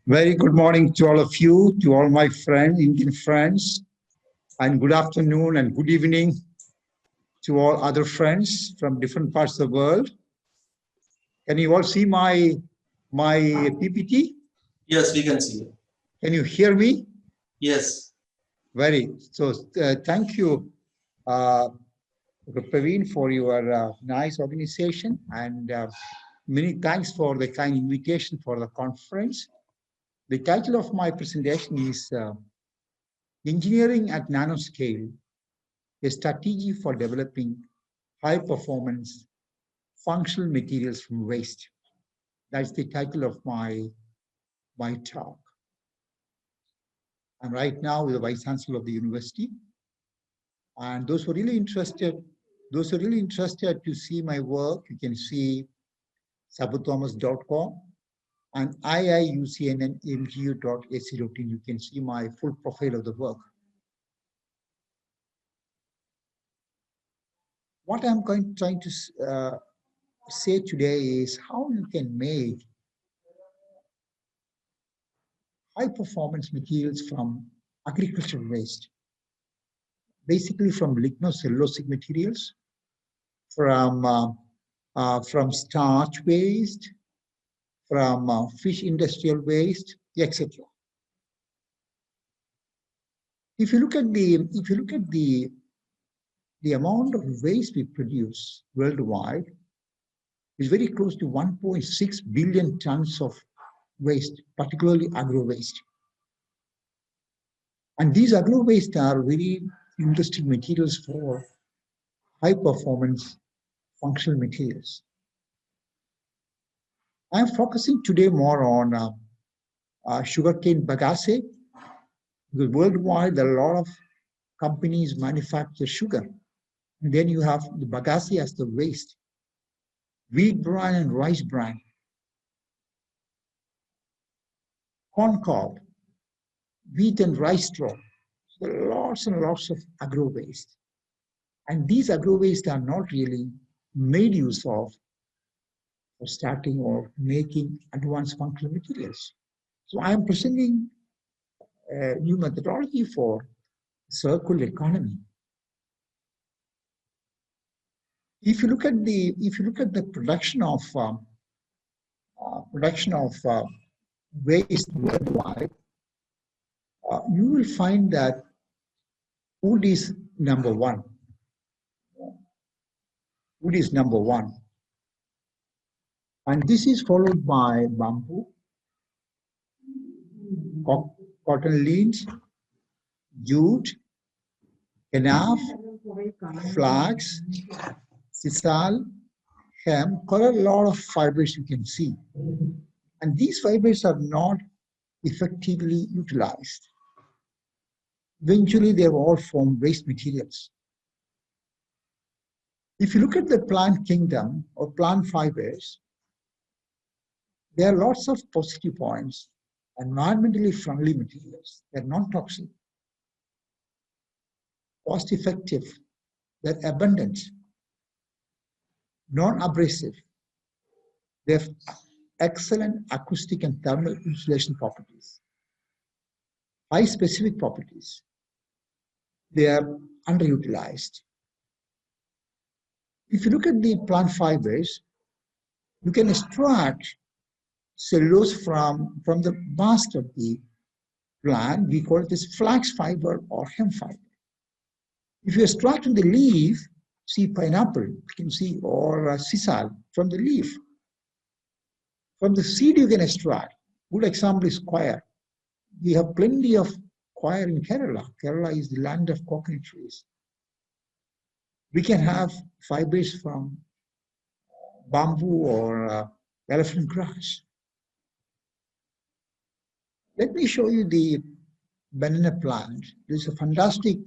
Very good morning to all of you, to all my friends, Indian friends, and good afternoon and good evening to all other friends from different parts of the world. Can you all see my PPT? Yes, we can see you. Can you hear me? Yes. Thank you, Praveen, for your nice organization, and many thanks for the kind invitation for the conference. The title of my presentation is Engineering at Nanoscale, a strategy for developing high-performance functional materials from waste. That's the title of my talk. I'm right now with the Vice Chancellor of the university. And those who are really interested to see my work, you can see sabuthomas.com and iiucnmgu.ac.in. You can see my full profile of the work. What I'm trying to say today is how you can make high-performance materials from agricultural waste, basically from lignocellulosic materials, from starch waste, from fish industrial waste, etc. If you look at the amount of waste we produce worldwide, is very close to 1.6 billion tons of waste, particularly agro waste. And these agro waste are very interesting materials for high performance functional materials. I'm focusing today more on sugarcane bagasse, because worldwide there are a lot of companies manufacture sugar. And then you have the bagasse as the waste, wheat bran and rice bran, corn cob, wheat and rice straw. So lots and lots of agro waste. And these agro waste are not really made use of for starting or making advanced functional materials. So I am presenting a new methodology for circular economy. If you look at the production of waste worldwide, you will find that wood is number one. Wood is number one. And this is followed by bamboo, cotton lint, jute, kenaf, flax, sisal, hemp, quite a lot of fibers you can see. And these fibers are not effectively utilized. Eventually, they all form waste materials. If you look at the plant kingdom or plant fibers, there are lots of positive points. Environmentally friendly materials, they're non-toxic, cost-effective, they're abundant, non-abrasive, they have excellent acoustic and thermal insulation properties, high specific properties, they are underutilized. If you look at the plant fibers, you can extract cellulose from the bast of the plant. We call it as flax fiber or hemp fiber. If you extract from the leaf, see pineapple, you can see, or sisal from the leaf. From the seed you can extract. Good example is coir. We have plenty of coir in Kerala. Kerala is the land of coconut trees. We can have fibers from bamboo or elephant grass. Let me show you the banana plant. This is a fantastic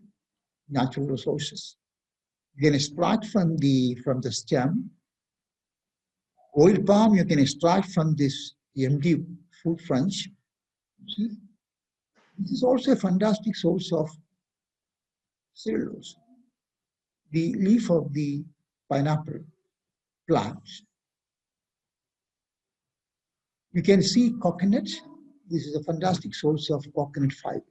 natural resources. You can extract from the stem. Oil palm you can extract from this empty fruit fronds. See? This is also a fantastic source of cellulose. The leaf of the pineapple plant. You can see coconut this is a fantastic source of coconut fiber.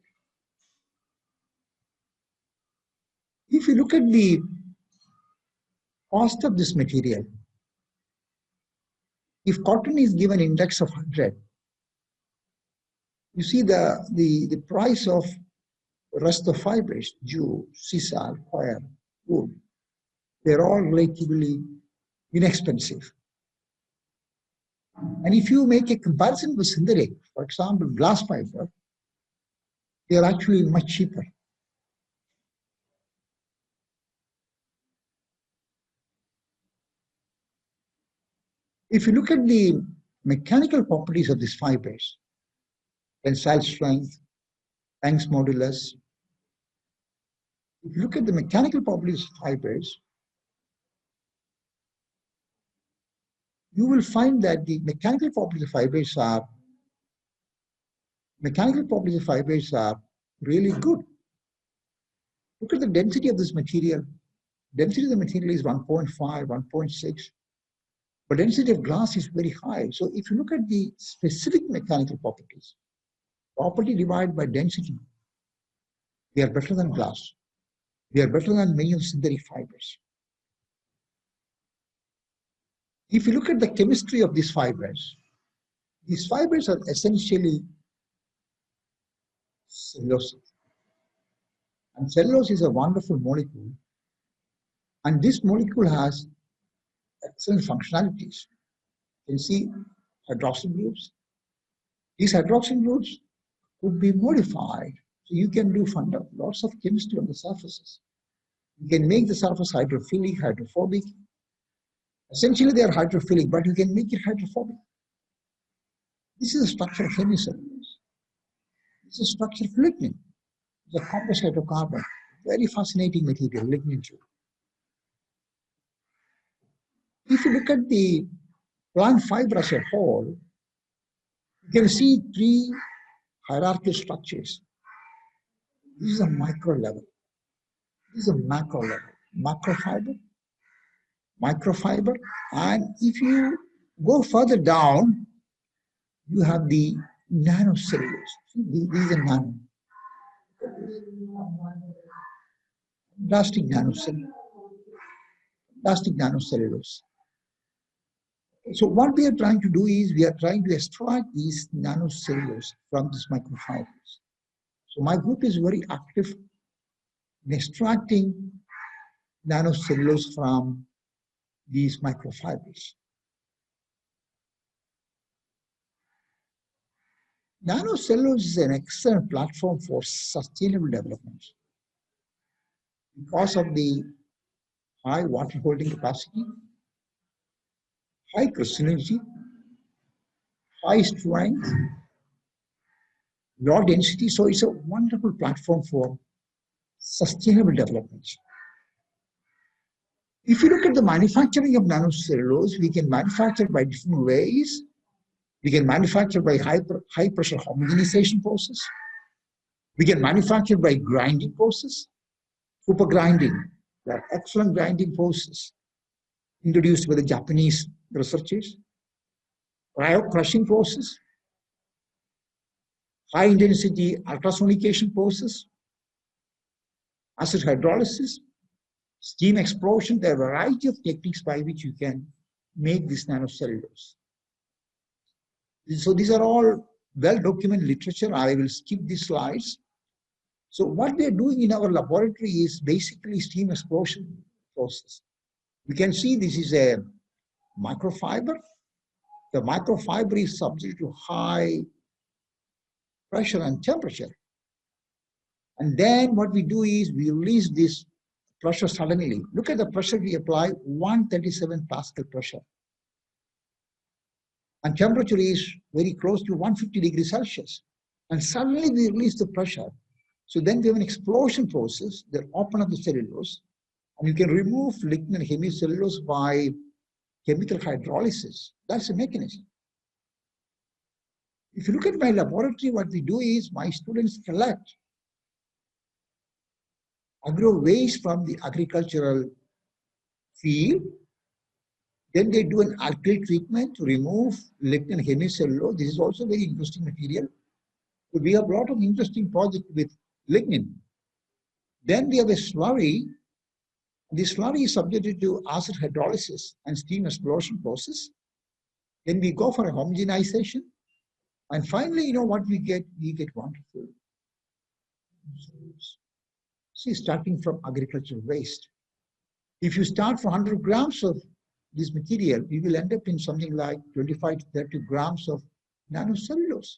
If you look at the cost of this material, if cotton is given index of 100, you see the price of rest of fibers, jute, sisal, coir, wood, they're all relatively inexpensive. And if you make a comparison with synthetic, for example, glass fiber, they are actually much cheaper. If you look at the mechanical properties of these fibers, tensile strength, Young's modulus, if you look at the mechanical properties of fibers, you will find that the mechanical properties of fibers are really good. Look at the density of this material. Density of the material is 1.5, 1.6, but density of glass is very high. So if you look at the specific mechanical properties, property divided by density, they are better than glass. They are better than many of synthetic fibers. If you look at the chemistry of these fibers are essentially cellulose. And cellulose is a wonderful molecule. And this molecule has excellent functionalities. You can see hydroxyl groups. These hydroxyl groups could be modified. So you can do lots of chemistry on the surfaces. You can make the surface hydrophilic, hydrophobic. Essentially, they are hydrophilic, but you can make it hydrophobic. This is the structure of hemicellulose. This is the structure of lignin. It's a composite hydrocarbon. Very fascinating material, lignin too. If you look at the plant fiber as a whole, you can see three hierarchical structures. This is a micro level. This is a macro level. Microfiber, and if you go further down, you have the nanocellulose. These are nano. Plastic nanocellulose. So what we are trying to do is we are trying to extract these nanocellulose from these microfibers. So my group is very active in extracting nanocellulose from these microfibers. Nanocellulose is an excellent platform for sustainable development because of the high water holding capacity, high crystallinity, high strength, low density. So it's a wonderful platform for sustainable development. If you look at the manufacturing of nanocellulose, we can manufacture by different ways. We can manufacture by high pressure homogenization process. We can manufacture by grinding process, super grinding. They are excellent grinding process introduced by the Japanese researchers. Cryo crushing process, high intensity ultrasonication process, acid hydrolysis, steam explosion. There are a variety of techniques by which you can make this nanocellulose. So these are all well-documented literature. I will skip these slides. So what we are doing in our laboratory is basically steam explosion process. You can see this is a microfiber. The microfiber is subject to high pressure and temperature. And then what we do is we release this pressure suddenly. Look at the pressure we apply, 137 Pascal pressure. And temperature is very close to 150 degrees Celsius. And suddenly we release the pressure. So then we have an explosion process that open up the cellulose, and you can remove lignin hemicellulose by chemical hydrolysis. That's the mechanism. If you look at my laboratory, what we do is my students collect agro waste from the agricultural field. Then they do an alkyl treatment to remove lignin hemicellulose. This is also very interesting material. So we have a lot of interesting projects with lignin. Then we have a slurry. This slurry is subjected to acid hydrolysis and steam explosion process. Then we go for a homogenization. And finally, you know what we get? We get wonderful. See, starting from agricultural waste. If you start for 100 grams of this material, you will end up in something like 25 to 30 grams of nanocellulose.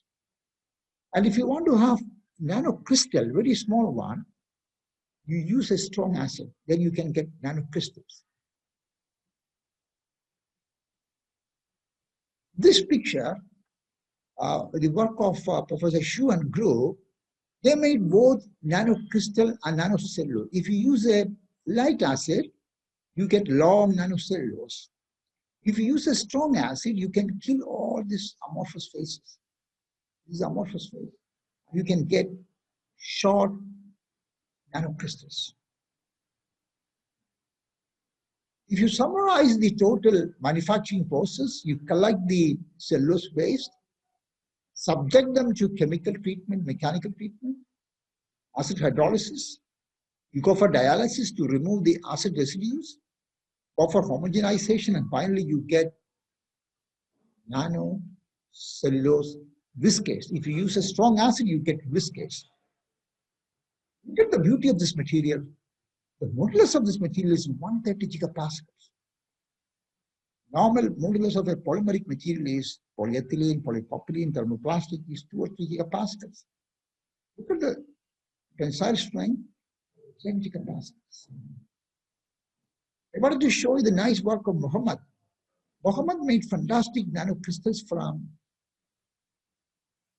And if you want to have nanocrystal, very small one, you use a strong acid, then you can get nanocrystals. This picture, the work of Professor Xu and Group, they made both nanocrystal and nanocellulose. If you use a light acid, you get long nanocellulose. If you use a strong acid, you can kill all these amorphous phases. These amorphous phases. You can get short nanocrystals. If you summarize the total manufacturing process, you collect the cellulose waste, subject them to chemical treatment, mechanical treatment, acid hydrolysis. You go for dialysis to remove the acid residues, go for homogenization, and finally you get nanocellulose viscose. If you use a strong acid, you get viscose. Look at the beauty of this material. The modulus of this material is 130 gigapascals. Normal modulus of a polymeric material is polyethylene, polypropylene, thermoplastic is 2 or 3 gigapascals. Look at the tensile strength, 10 gigapascals. I wanted to show you the nice work of Muhammad. Muhammad made fantastic nanocrystals from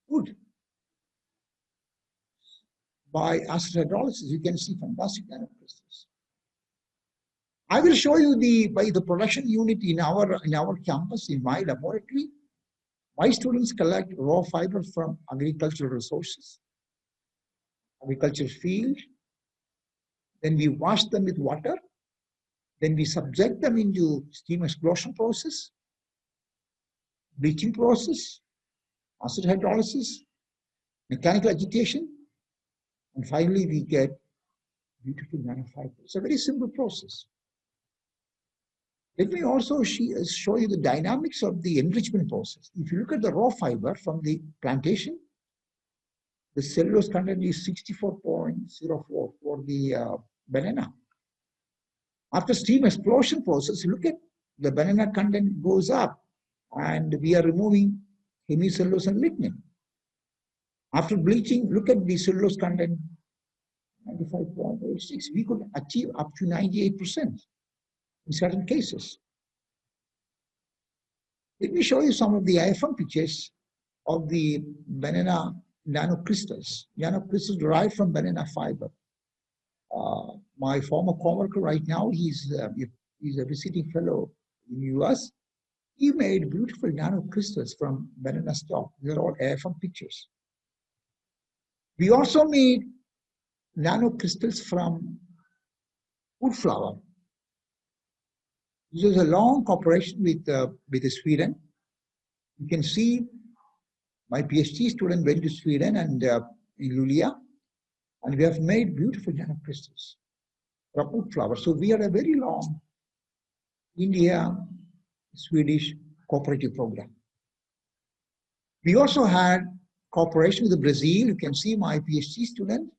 wood. By acid hydrolysis, you can see fantastic nanocrystals. I will show you by the production unit in our campus, in my laboratory. My students collect raw fiber from agricultural resources, agricultural field. Then we wash them with water. Then we subject them into steam explosion process, bleaching process, acid hydrolysis, mechanical agitation, and finally we get beautiful nanofibers. It's a very simple process. Let me also show you the dynamics of the enrichment process. If you look at the raw fiber from the plantation, the cellulose content is 64.04 for the banana. After steam explosion process, look at the banana content goes up and we are removing hemicellulose and lignin. After bleaching, look at the cellulose content, 95.86. We could achieve up to 98% in certain cases. Let me show you some of the IFM pictures of the banana nanocrystals. Nanocrystals derived from banana fiber. My former coworker right now, he's a visiting fellow in the US. He made beautiful nanocrystals from banana stalk. These are all IFM pictures. We also made nanocrystals from wood flour. This is a long cooperation with Sweden. You can see my PhD student went to Sweden and in Luleå, and we have made beautiful nanocrystals from wood flour. So we are a very long India-Swedish cooperative program. We also had cooperation with Brazil. You can see my PhD student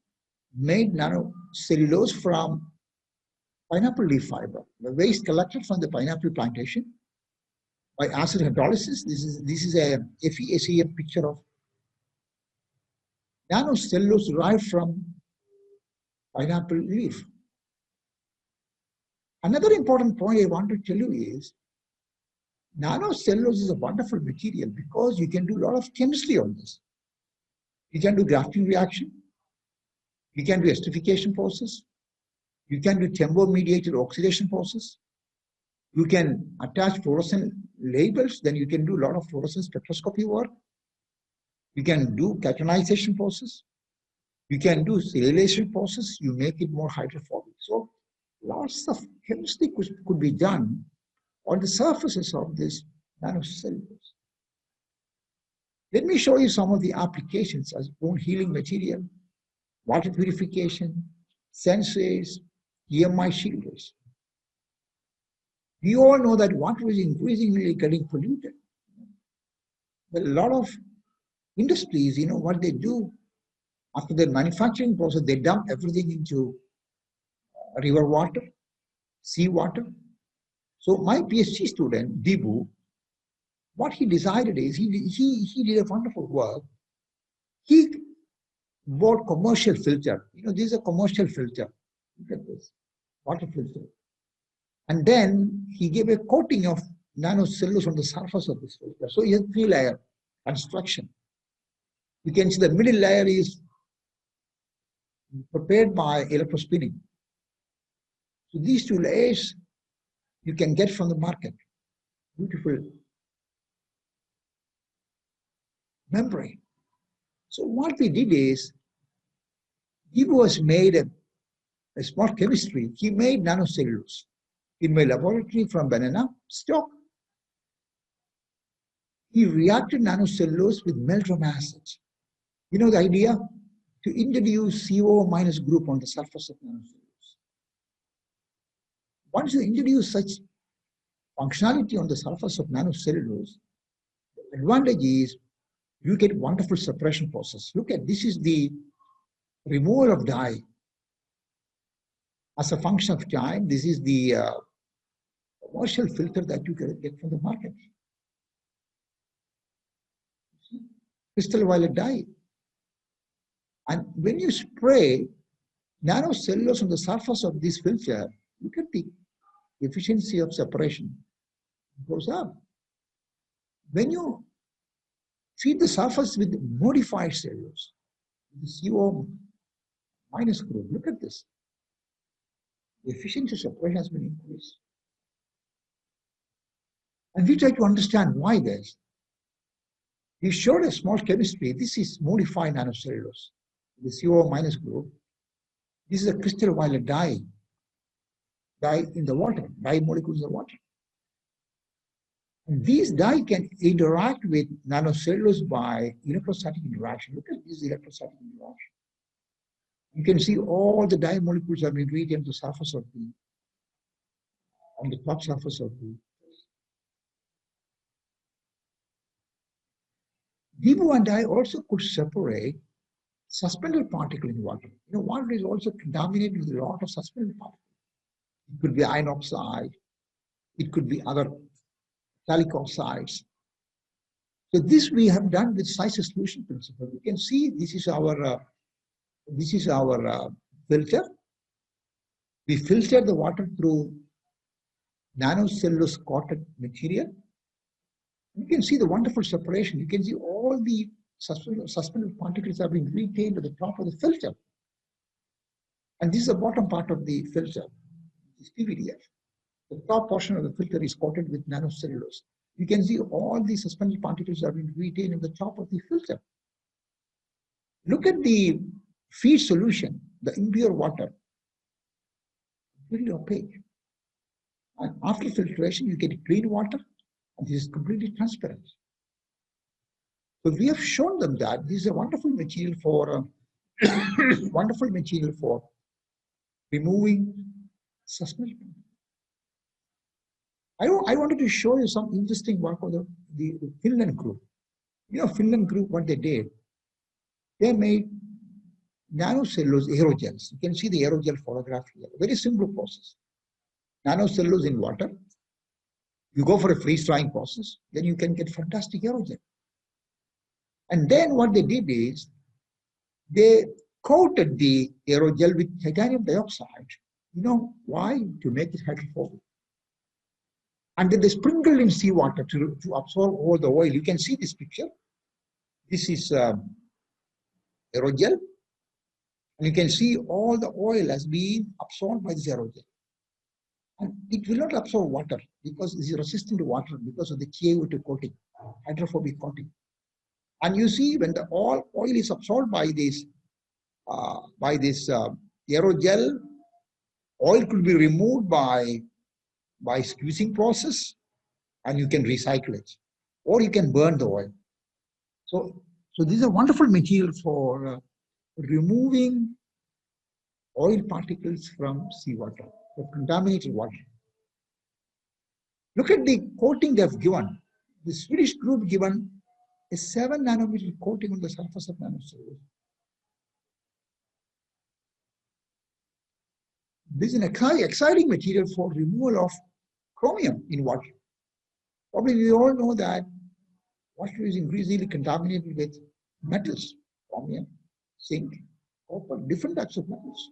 made nanocellulose from pineapple leaf fiber, the waste collected from the pineapple plantation by acid hydrolysis. This is a FEACM picture of nanocellulose derived from pineapple leaf. Another important point I want to tell you is nanocellulose is a wonderful material because you can do a lot of chemistry on this. You can do grafting reaction. You can do esterification process. You can do tempo-mediated oxidation process. You can attach fluorescent labels, then you can do a lot of fluorescence spectroscopy work. You can do cationization process. You can do cellulation process. You make it more hydrophobic. So lots of chemistry could be done on the surfaces of this nanocellulose. Let me show you some of the applications as wound healing material, water purification, sensors, EMI shielders. We all know that water is increasingly getting polluted. But a lot of industries, what they do after their manufacturing process, they dump everything into river water, sea water. So my PhD student, Dibu, what he decided is he did a wonderful work. He bought commercial filter. This is a commercial filter. Look at this, water filter. And then he gave a coating of nanocellulose on the surface of this filter. So he has 3-layer construction. You can see the middle layer is prepared by electrospinning. So these 2 layers you can get from the market. Beautiful membrane. So what we did is, he was made a smart chemistry. He made nanocellulose in my laboratory from banana stock. He reacted nanocellulose with meldrum acid. You know the idea? To introduce CO- group on the surface of nanocellulose. Once you introduce such functionality on the surface of nanocellulose, the advantage is you get wonderful separation process. Look at, this is the removal of dye. As a function of time, this is the commercial filter that you can get from the market. Crystal violet dye. And when you spray nanocellulose on the surface of this filter, look at the efficiency of separation. It goes up. When you feed the surface with modified cellulose, the CO- group, look at this. The efficiency of separation has been increased. And we try to understand why this. We showed a small chemistry. This is modified nanocellulose, the CO- group. This is a crystal violet dye in the water, dye molecules in the water. And these dye can interact with nanocellulose by electrostatic interaction. Look at this electrostatic interaction. You can see all the dye molecules have been reached on the surface of on the top surface of the. Dibu and I also could separate suspended particle in water. Water is also contaminated with a lot of suspended particles. It could be iron oxide. It could be other metallic oxides. So this we have done with size exclusion principle. You can see this is our filter. We filter the water through nanocellulose coated material. You can see the wonderful separation. You can see all the suspended particles have been retained at the top of the filter. And this is the bottom part of the filter, this PVDF. The top portion of the filter is coated with nanocellulose. You can see all the suspended particles have been retained at the top of the filter. Look at the feed solution, the impure water, completely opaque. And after filtration, you get clean water, and this is completely transparent. So we have shown them that this is a wonderful material for removing suspension. I wanted to show you some interesting work of the Finland group. Finland group, what they did, they made nanocellulose aerogels. You can see the aerogel photograph here. Very simple process. Nanocellulose in water. You go for a freeze-drying process, then you can get fantastic aerogel. And then what they did is, they coated the aerogel with titanium dioxide. You know why? To make it hydrophobic. And then they sprinkled in seawater to absorb all the oil. You can see this picture. This is aerogel. And you can see all the oil has been absorbed by this aerogel. And it will not absorb water because it is resistant to water because of the KO2 coating, hydrophobic coating. And you see when the oil is absorbed by this aerogel, oil could be removed by squeezing process, and you can recycle it, or you can burn the oil. So this is a wonderful material for removing oil particles from seawater, from contaminated water. Look at the coating they have given. The Swedish group given a 7 nanometer coating on the surface of nanocellulose. This is an exciting material for removal of chromium in water. Probably we all know that water is increasingly contaminated with metals, chromium, zinc, copper, different types of metals.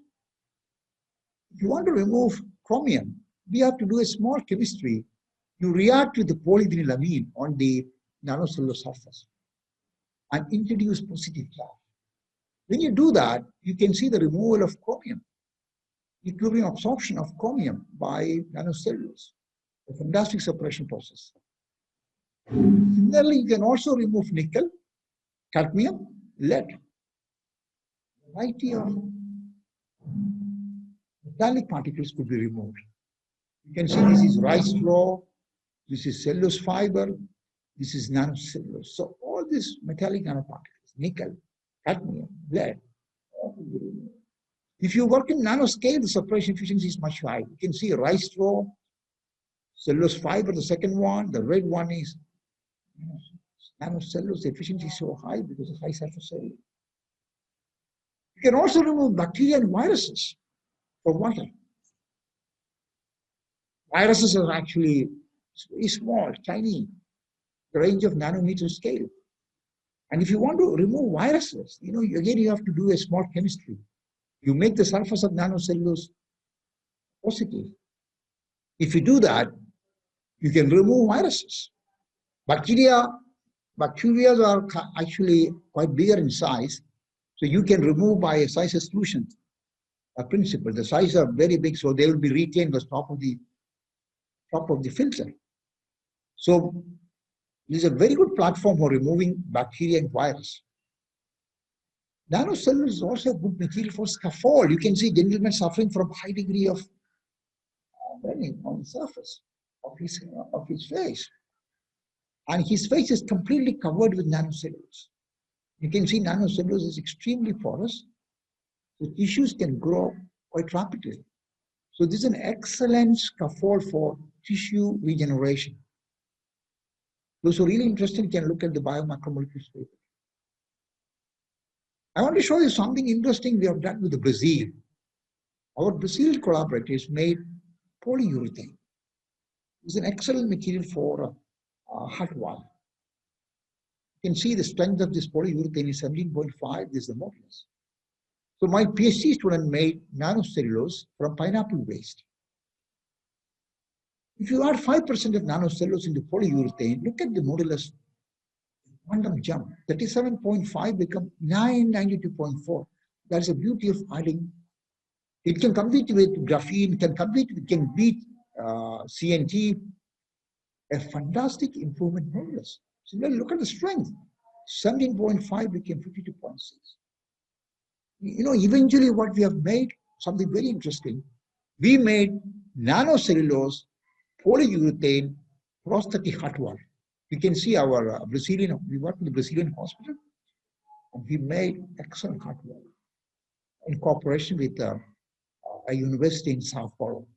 If you want to remove chromium, we have to do a small chemistry. You react with the polyvinylamine on the nanocellulose surface and introduce positive charge. When you do that, you can see the removal of chromium, equilibrium absorption of chromium by nanocellulose, a fantastic separation process. Similarly, you can also remove nickel, cadmium, lead. A variety of metallic particles could be removed. You can see this is rice straw, this is cellulose fiber, this is nanocellulose. So all these metallic nanoparticles, nickel, cadmium, lead, all could be removed. If you work in nanoscale, the separation efficiency is much higher. You can see rice straw, cellulose fiber, the second one, the red one is nanocellulose. The efficiency is so high because of high surface area. You can also remove bacteria and viruses from water. Viruses are actually very small, tiny, the range of nanometer scale. And if you want to remove viruses, again, you have to do a small chemistry. You make the surface of nanocellulose positive. If you do that, you can remove viruses. Bacteria are actually quite bigger in size, so you can remove by a size exclusion principle. The size are very big, so they will be retained at the top of the filter. So this is a very good platform for removing bacteria and virus. Nanocellulose is also a good material for scaffold. You can see gentleman suffering from high degree of burning on the surface of his face. And his face is completely covered with nanocellulose. You can see nanocellulose is extremely porous. The tissues can grow quite rapidly. So this is an excellent scaffold for tissue regeneration. Those who are really interested can look at the biomacromolecules paper. I want to show you something interesting we have done with Brazil. Our Brazilian collaborators made polyurethane. It's an excellent material for hot water. You can see the strength of this polyurethane is 17.5. This is the modulus. So my PhD student made nanocellulose from pineapple waste. If you add 5% of nanocellulose into polyurethane, look at the modulus quantum jump. 37.5 become 992.4. That's the beauty of adding. It can compete with graphene, can beat CNT. A fantastic improvement modulus. So now look at the strength. 17.5 became 52.6. Eventually what we have made, something very interesting. We made nanocellulose, polyurethane, prosthetic hot water. You can see our we worked in the Brazilian hospital, and we made excellent hot water in cooperation with a university in Sao Paulo.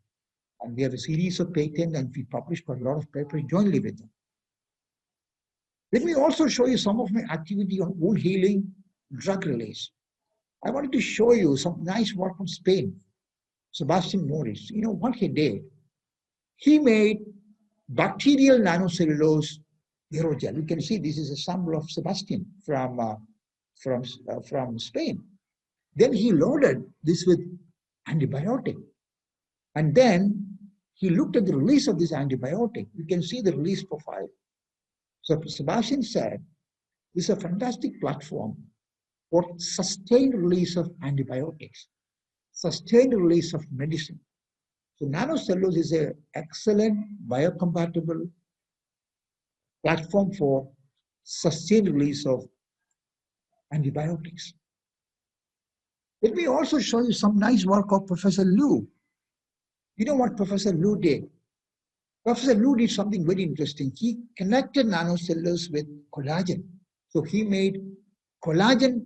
And we have a series of patents, and we published quite a lot of papers jointly with them. Let me also show you some of my activity on wound healing, drug release. I wanted to show you some nice work from Spain. Sebastian Morris, what he did, he made bacterial nanocellulose aerogel. You can see this is a sample of Sebastian from Spain. Then he loaded this with antibiotic. And then he looked at the release of this antibiotic. You can see the release profile. So Sebastian said, this is a fantastic platform for sustained release of antibiotics, sustained release of medicine. So nanocellulose is an excellent biocompatible platform for sustained release of antibiotics. Let me also show you some nice work of Professor Liu. You know what Professor Liu did? Professor Liu did something very interesting. He connected nanocellulose with collagen. So he made collagen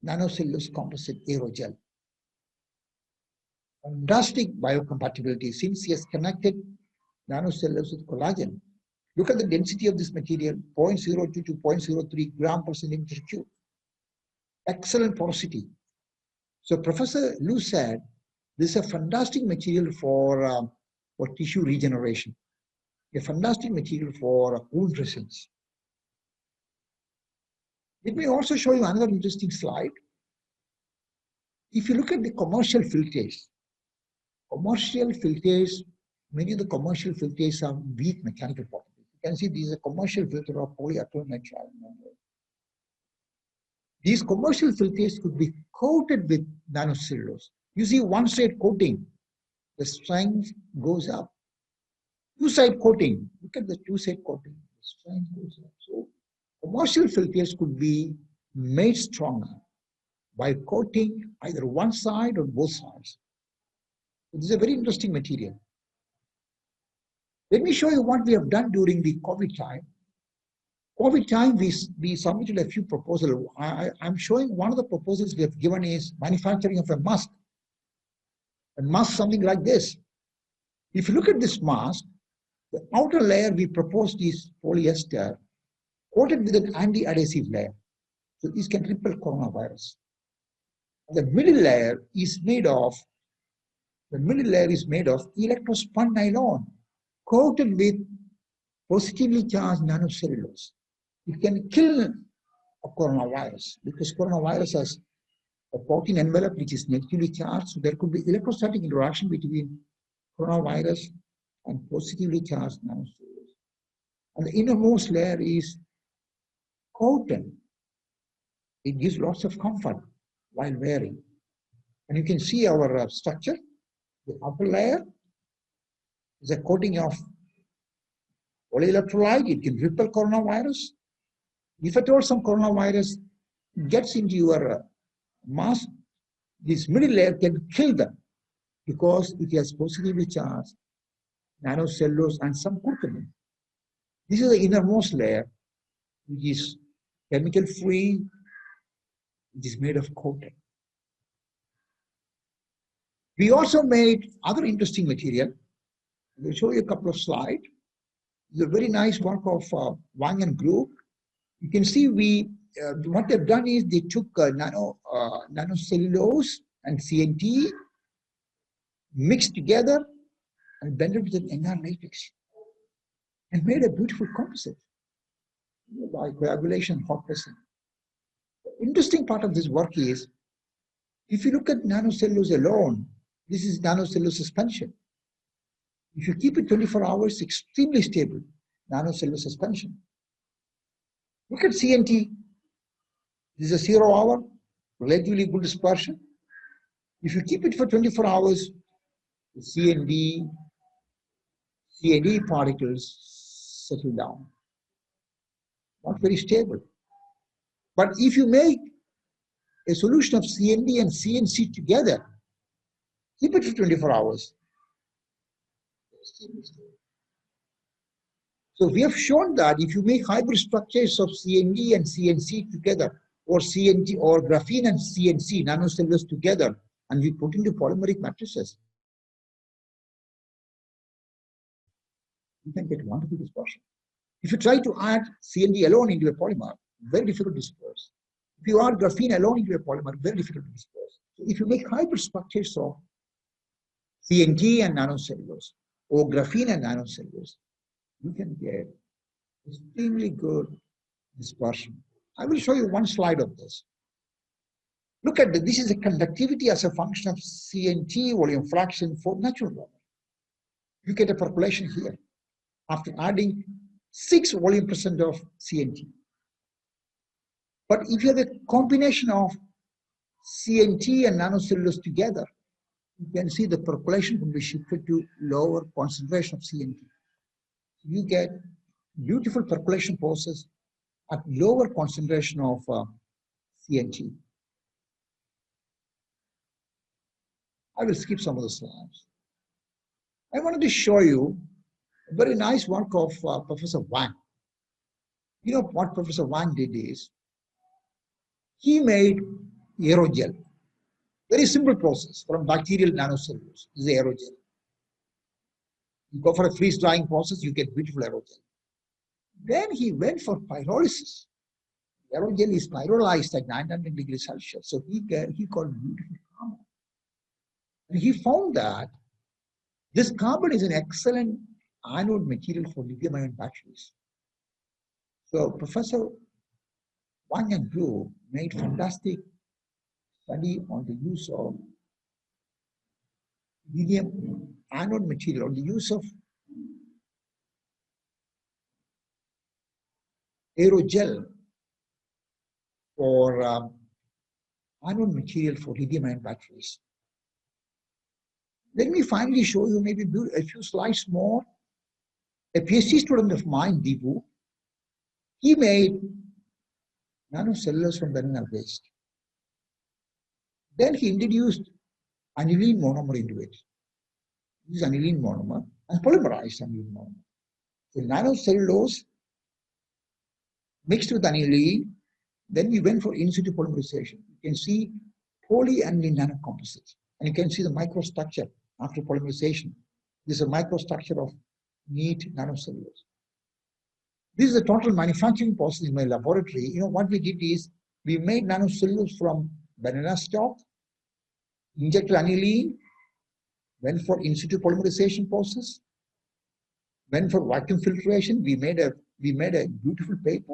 nanocellulose composite aerogel. Fantastic biocompatibility since he has connected nanocellulose with collagen. Look at the density of this material, 0.02 to 0.03 gram per centimeter cube. Excellent porosity. So Professor Liu said, this is a fantastic material for tissue regeneration, a fantastic material for wound dressings. Let me also show you another interesting slide. If you look at the commercial filters, many of the commercial filters have weak mechanical properties. You can see this is a commercial filter of polyacrylonitrile. These commercial filters could be coated with nanocellulose. You see one-side coating, the strength goes up. Two-side coating, look at the two-side coating, the strength goes up. So commercial filters could be made stronger by coating either one side or both sides. This is a very interesting material. Let me show you what we have done during the COVID time. COVID time, we submitted a few proposals. I'm showing one of the proposals we have given is manufacturing of a mask. A mask something like this. If you look at this mask, the outer layer we proposed is polyester coated with an anti-adhesive layer. So this can repel coronavirus. The middle layer is made of electrospun nylon coated with positively charged nanocellulose. It can kill a coronavirus because coronavirus has a protein envelope which is negatively charged. So there could be electrostatic interaction between coronavirus and positively charged nanocellulose. And the innermost layer is cotton. It gives lots of comfort while wearing. And you can see our structure. The upper layer is a coating of polyelectrolyte. It can repel coronavirus. If at all some coronavirus gets into your mask, this middle layer can kill them because it has positively charged nanocellulose and some curcumin. This is the innermost layer, which is chemical free, which is made of cotton. We also made other interesting material. We'll show you a couple of slides. It's a very nice work of Wang and group. You can see what they've done is they took nanocellulose and CNT, mixed together and blended with an NR matrix and made a beautiful composite by coagulation, hot pressing. The interesting part of this work is, if you look at nanocellulose alone, this is nanocellulose suspension. If you keep it 24 hours, extremely stable, nanocellulose suspension. Look at CNT. This is a 0 hour, relatively good dispersion. If you keep it for 24 hours, the CND particles settle down. Not very stable. But if you make a solution of CND and CNC together, keep it for 24 hours. So we have shown that if you make hybrid structures of CND and CNC together, or CNT or graphene and CNC nanocellulose together, and we put into polymeric matrices, you can get wonderful dispersion. If you try to add CND alone into a polymer, very difficult to disperse. If you add graphene alone into a polymer, very difficult to disperse. So if you make hybrid structures of CNT and nanocellulose, or graphene and nanocellulose, you can get extremely good dispersion. I will show you one slide of this. Look at this. This is a conductivity as a function of CNT volume fraction for natural water. You get a percolation here after adding 6 volume percent of CNT. But if you have a combination of CNT and nanocellulose together, you can see the percolation will be shifted to lower concentration of CNT. You get beautiful percolation process at lower concentration of CNT. I will skip some of the slides. I wanted to show you a very nice work of Professor Wang. You know what Professor Wang did is, he made aerogel. Very simple process from bacterial nanocellulose. This is aerogel. You go for a freeze drying process, you get beautiful aerogel. Then he went for pyrolysis. Aerogel is pyrolyzed at 900 degrees Celsius. So he got beautiful carbon. And he found that this carbon is an excellent anode material for lithium-ion batteries. So Professor Wang and Zhu made fantastic study on the use of lithium anode material, or the use of aerogel for anode material for lithium-ion batteries. Let me finally show you maybe a few slides more. A PhD student of mine, Deepu, he made nanocellulose from banana waste. Then he introduced aniline monomer into it. This is aniline monomer and polymerized aniline monomer. So nanocellulose mixed with aniline, then we went for in situ polymerization. You can see polyaniline nanocomposites, and you can see the microstructure after polymerization. This is a microstructure of neat nanocellulose. This is the total manufacturing process in my laboratory. You know what we did is, we made nanocellulose from banana stalk, injected aniline, went for in situ polymerization process, went for vacuum filtration. We made a beautiful paper.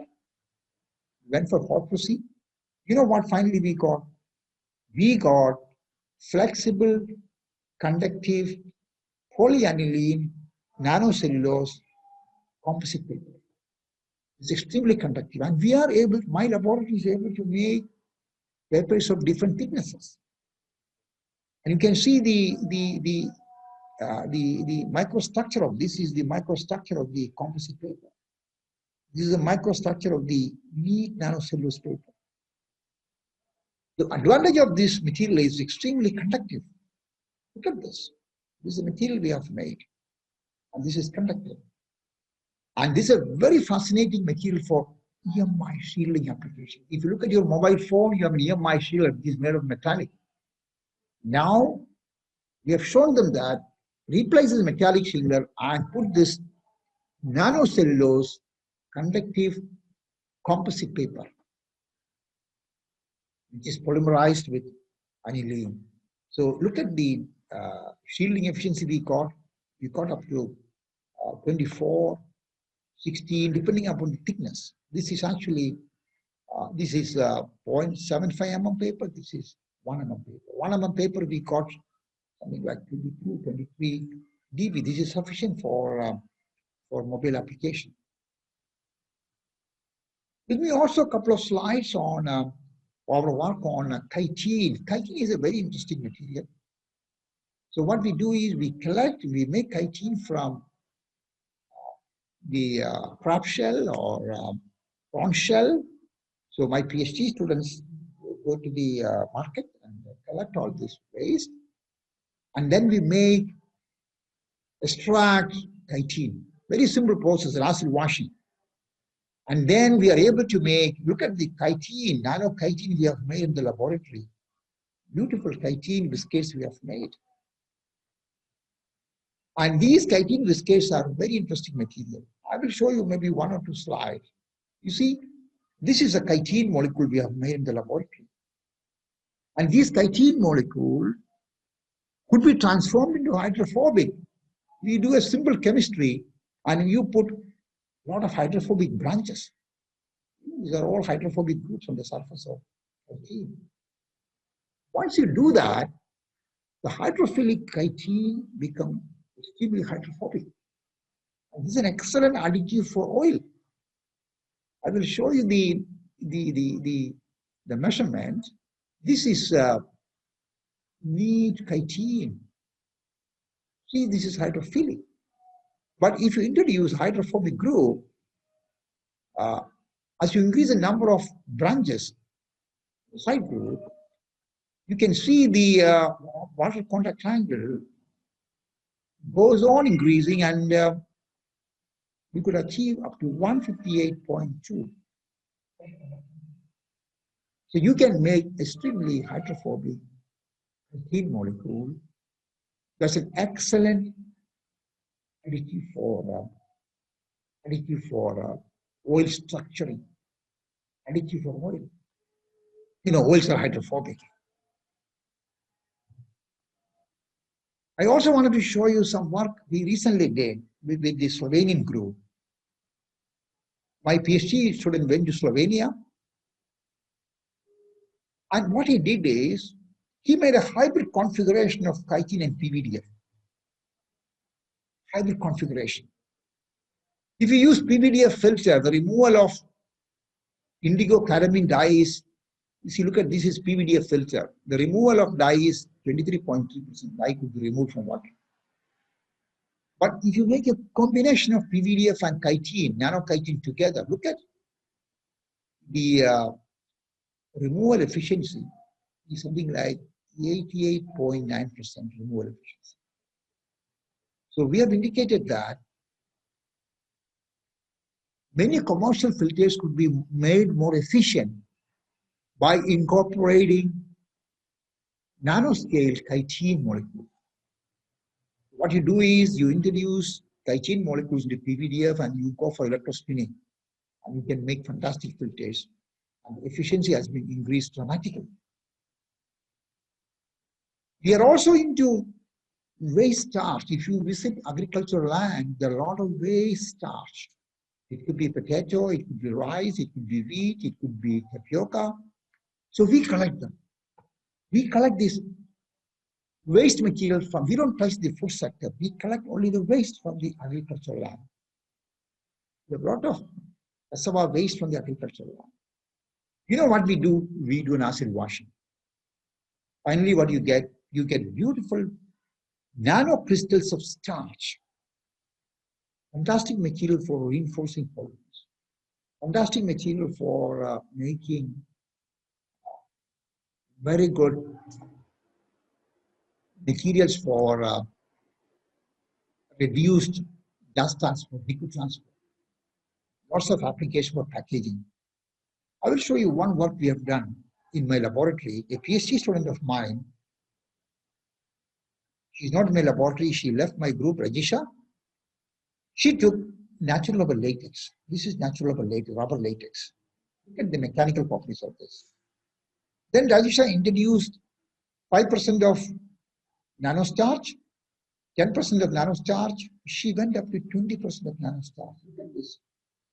Went for hot process. You know what finally we got? We got flexible, conductive, polyaniline, nanocellulose composite paper. It's extremely conductive, and we are able, my laboratory is able to make papers of different thicknesses. And you can see the microstructure of this is the microstructure of the composite paper. This is the microstructure of the neat nanocellulose paper. The advantage of this material is extremely conductive. Look at this. This is the material we have made, and this is conductive. And this is a very fascinating material for EMI shielding application. If you look at your mobile phone, you have an EMI shield, it is made of metallic. Now, we have shown them that replace this metallic shielder and put this nanocellulose conductive composite paper, which is polymerized with aniline. So look at the shielding efficiency we got. We got up to 24, 16, depending upon the thickness. This is actually, this is 0.75 mm paper. This is 1 mm paper. 1 mm paper we got something like 22, 23 dB. This is sufficient for mobile application. Give me also a couple of slides on our work on chitin. Chitin is a very interesting material. So what we do is we make chitin from the crab shell or prawn shell. So my PhD students go to the market and collect all this waste. And then we extract chitin. Very simple process, acid washing. And then we are able to make, look at the chitin, nano chitin we have made in the laboratory. Beautiful chitin biscuits we have made. And these chitin biscuits are very interesting material. I will show you maybe 1 or 2 slides. You see, this is a chitin molecule we have made in the laboratory. And this chitin molecule could be transformed into hydrophobic. We do a simple chemistry and you put a lot of hydrophobic branches. These are all hydrophobic groups on the surface of chitin. Once you do that, the hydrophilic chitin becomes extremely hydrophobic. And this is an excellent additive for oil. I will show you the measurement. This is neat chitin. See, this is hydrophilic. But if you introduce hydrophobic group, as you increase the number of branches, side group, you can see the water contact angle goes on increasing, and we could achieve up to 158.2. So you can make extremely hydrophobic protein molecule. That's an excellent additive for oil structuring, additive for oil. Oils are hydrophobic. I also wanted to show you some work we recently did with the Slovenian group. My PhD student went to Slovenia, and what he did is he made a hybrid configuration of chitin and PVDF. Hybrid configuration. If you use PVDF filter, the removal of indigo cadmium dye is, if you look at this is PVDF filter, the removal of dye is 23.3%. Dye could be removed from water. But if you make a combination of PVDF and chitin, nanochitin together, look at the removal efficiency is something like 88.9% removal efficiency. So we have indicated that many commercial filters could be made more efficient by incorporating nanoscale chitin molecules. What you do is you introduce chitin molecules into PVDF and you go for electrospinning, and you can make fantastic filters. And the efficiency has been increased dramatically. We are also into waste starch. If you visit agricultural land, there are a lot of waste starch. It could be potato, it could be rice, it could be wheat, it could be tapioca. So we collect them. We collect this waste material from, we don't touch the food sector, we collect only the waste from the agricultural land. We have a lot of cassava waste from the agricultural land. You know what we do? We do an acid washing. Finally, what you get beautiful nanocrystals of starch. Fantastic material for reinforcing polymers. Fantastic material for making very good materials for reduced dust transport, liquid transport. Lots of application for packaging. I will show you one work we have done in my laboratory. A PhD student of mine, she's not in my laboratory, she left my group, Rajisha. She took natural rubber latex. This is natural rubber latex. Look at the mechanical properties of this. Then Rajisha introduced 5% of nanostarch, 10% of nanostarch. She went up to 20% of nanostarch. Look at this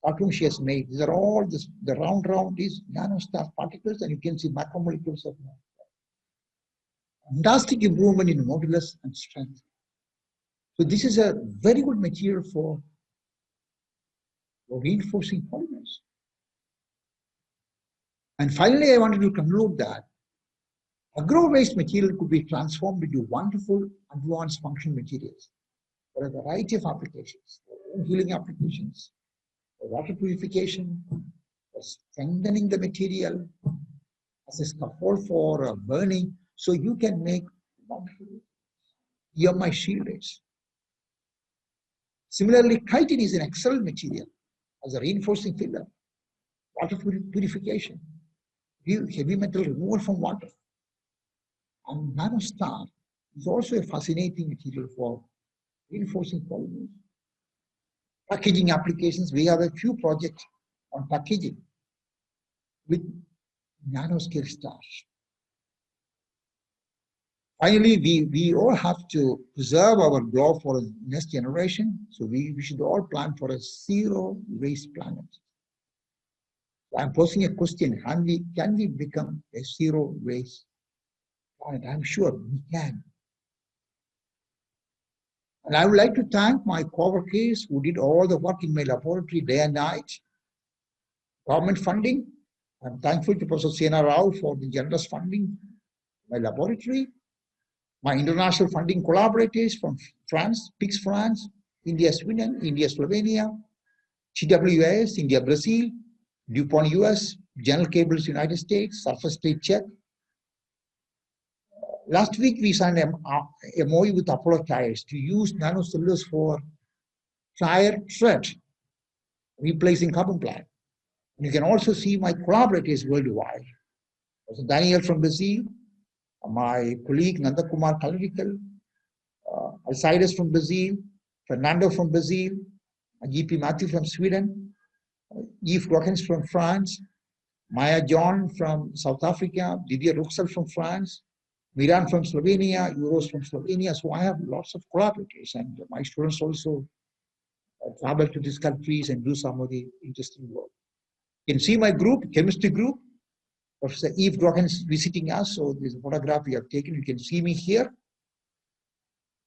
cartoon she has made. These are all this, the round is nanostarch particles, and you can see macromolecules of nanostarch. Fantastic improvement in modulus and strength. So this is a very good material for reinforcing polymers. And finally, I wanted to conclude that agro-waste material could be transformed into wonderful advanced functional materials for a variety of applications, for healing applications, for water purification, for strengthening the material, as a scaffold for burning. So you can make wonderful EMI shielders. Similarly, chitin is an excellent material as a reinforcing filler, water purification, heavy metal removal from water. And nanostar is also a fascinating material for reinforcing polymers. Packaging applications, we have a few projects on packaging with nanoscale starch. Finally, we all have to preserve our globe for the next generation. So we should all plan for a zero waste planet. So I'm posing a question, can we become a zero waste planet? I'm sure we can. And I would like to thank my co-workers who did all the work in my laboratory day and night. Government funding, I'm thankful to Professor Sena Rao for the generous funding my laboratory. My international funding collaborators from France, PIX France, India, Sweden, India, Slovenia, TWS, India, Brazil, DuPont, US, General Cables, United States, Surface State Czech. Last week, we signed a MOU with Apollo Tires to use nanocellulose for tire tread replacing carbon black. You can also see my collaborators worldwide. So Daniel from Brazil, my colleague Nanda Kumar Kalrikal, Alcides from Brazil, Fernando from Brazil, GP Matthew from Sweden, Yves Rockens from France, Maya John from South Africa, Didier Ruxel from France, Miran from Slovenia, Euros from Slovenia. So I have lots of collaborators, and my students also travel to these countries and do some of the interesting work. You can see my group, chemistry group. Professor Yves Rockens visiting us. So this photograph we have taken. You can see me here.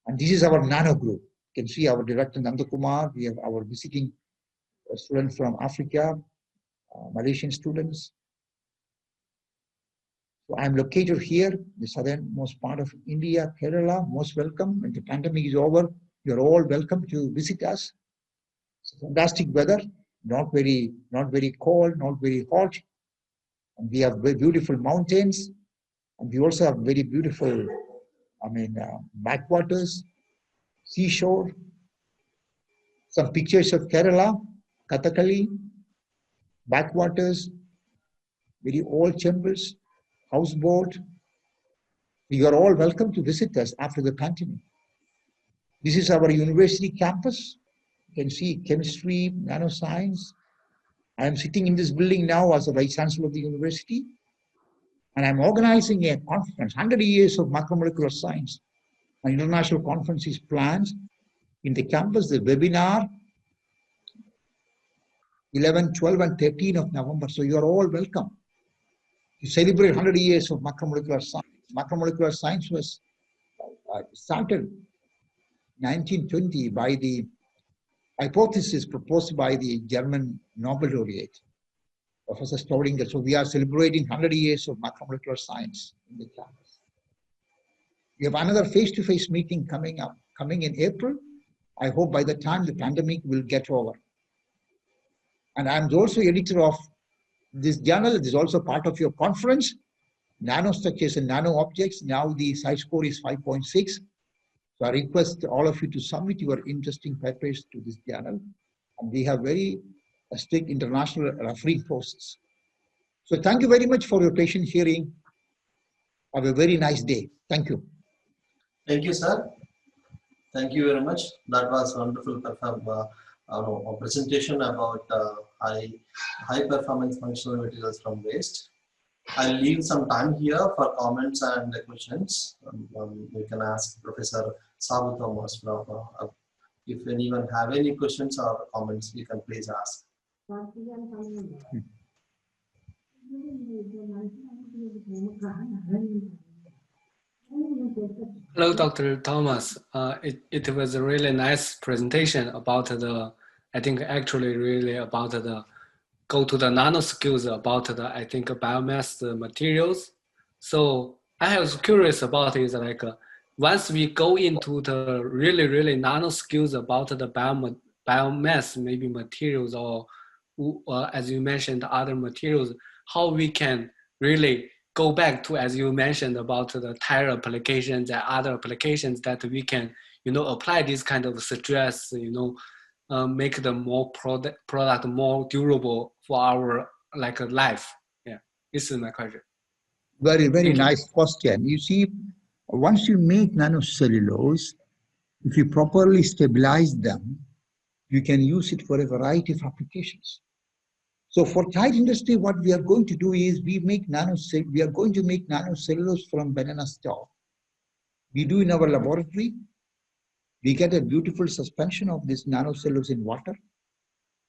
And this is our nano group. You can see our director Nanda Kumar. We have our visiting students from Africa, Malaysian students. So I'm located here, the southernmost part of India, Kerala. Most welcome. When the pandemic is over, you're all welcome to visit us. It's fantastic weather, not very cold, not very hot. And we have very beautiful mountains. And we also have very beautiful, backwaters, seashore. Some pictures of Kerala, Kathakali, backwaters, very old temples, houseboat. You are all welcome to visit us after the pandemic. This is our university campus. You can see chemistry, nanoscience. I am sitting in this building now as the Vice Chancellor of the university. And I'm organizing a conference, 100 years of macromolecular science. An international conference is planned in the campus, the webinar, 11, 12, and 13 of November. So you're all welcome to celebrate 100 years of macromolecular science. Macromolecular science was started 1920 by the hypothesis proposed by the German Nobel laureate, Professor Staudinger. So we are celebrating 100 years of macromolecular science in the campus. We have another face-to-face meeting coming in April. I hope by the time the pandemic will get over. And I'm also editor of this journal. It is also part of your conference, Nanostructures and Nano Objects. Now the site score is 5.6. So I request all of you to submit your interesting papers to this journal. And we have very strict international referee process. So thank you very much for your patient hearing. Have a very nice day. Thank you. Thank you, sir. Thank you very much. That was wonderful presentation about high performance functional materials from waste. I'll leave some time here for comments and questions. We can ask Professor Sabu Thomas from, if anyone have any questions or comments, you can please ask. Hello, Dr. Thomas. It was a really nice presentation about I think actually really about go to the nanoscales about I think biomass materials. So I was curious about is once we go into the really nanoscales about the biomass, maybe materials or as you mentioned, other materials, how we can really go back to, as you mentioned, about the tire applications and other applications that we can, apply this kind of stress, make the more product more durable for our life. Yeah, this is my question. Very nice question. You see, once you make nanocellulose, if you properly stabilize them, you can use it for a variety of applications. So for tire industry, what we are going to do is we are going to make nanocellulose from banana stalk. We do in our laboratory. We get a beautiful suspension of this nanocellulose in water.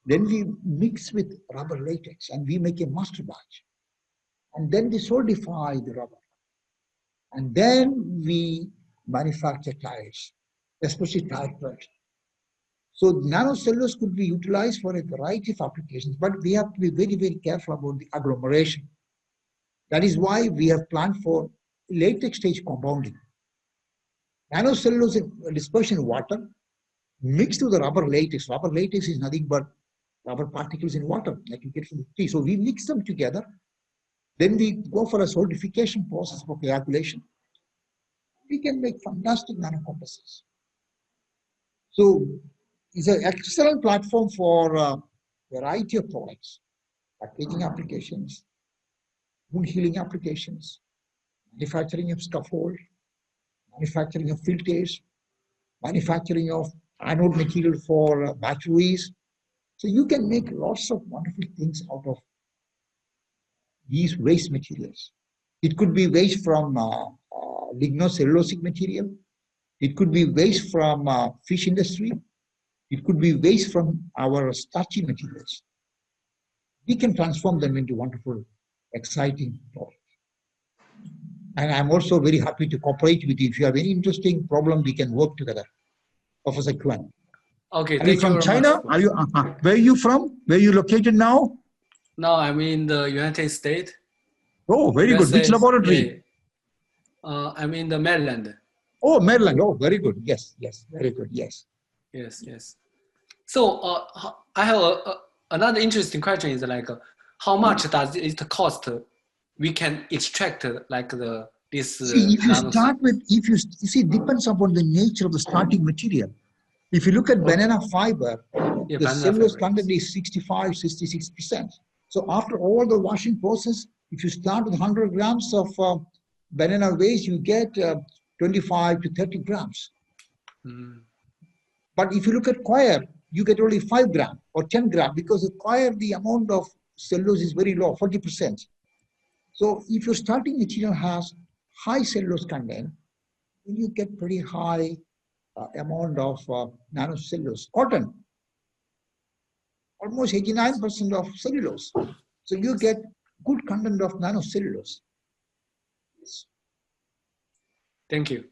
Then we mix with rubber latex and we make a master batch. And then we solidify the rubber. And then we manufacture tires, especially tire treads. So nanocellulose could be utilized for a variety of applications, but we have to be very careful about the agglomeration. That is why we have planned for latex stage compounding. Nanocellulose dispersion in water mixed with the rubber latex. Rubber latex is nothing but rubber particles in water, like you get from the tree. So we mix them together. Then we go for a solidification process for coagulation. We can make fantastic nanocomposites. So it's an excellent platform for variety of products, packaging applications, wound healing applications, manufacturing of scaffold, manufacturing of filters, manufacturing of anode material for batteries. So you can make lots of wonderful things out of these waste materials. It could be waste from lignocellulosic material. It could be waste from fish industry. It could be waste from our starchy materials. We can transform them into wonderful, exciting products. And I'm also very happy to cooperate with you. If you have any interesting problem, we can work together. Professor Kwan. Okay, Are you from China? Are you? Where are you from? Where are you located now? Now I'm in the United States. Oh, very USA, good. Which laboratory? Yeah. I'm in the Maryland. Oh, Maryland. Oh, very good. Yes, yes, very good. Yes. Yes, yes. So I have another interesting question is like, how much does it cost? We can extract like this. See, if you start with, if you see, it depends upon the nature of the starting material. If you look at banana fiber, Yeah, the banana cellulose fiber, content is 65, 66%. So after all the washing process, if you start with 100 grams of banana waste, you get 25 to 30 grams. Mm. But if you look at coir, you get only 5 grams or 10 grams because the coir, the amount of cellulose is very low, 40%. So if your starting material has high cellulose content, then you get pretty high amount of nanocellulose. Cotton, almost 89% of cellulose. So you get good content of nanocellulose. Thank you.